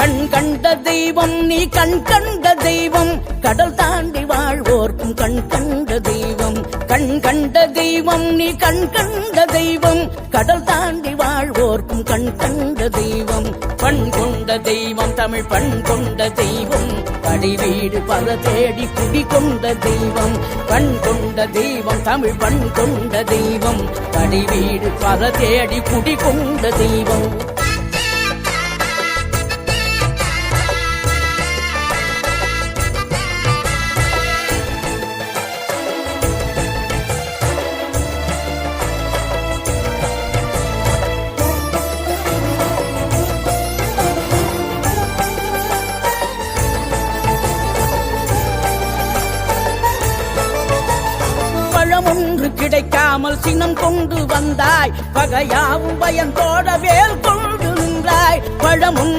கண் கண்ட தெய்வம் நீ கண் கண்ட தெய்வம் கடல் தாண்டி வாழ்வோர்க்கும் கண் கண்ட தெய்வம் கண் கண்ட தெய்வம் நீ கண் கண்ட தெய்வம் கடல் தாண்டி வாழ்வோர்க்கும் கண் கண்ட தெய்வம் பண் கொண்ட தெய்வம் தமிழ் பண் கொண்ட தெய்வம் கடிவீடு பல தேடி குடி கொண்ட தெய்வம் பண் கொண்ட தெய்வம் தமிழ் பண் கொண்ட தெய்வம் கடிவீடு பல தேடி குடி கொண்ட தெய்வம் ஒன்று கிடைக்காமல் சினம் கொண்டு வந்தாய் பகையாவும் பயந்தோட வேல் கொண்டு நின்றாய் பழம் ஒன்று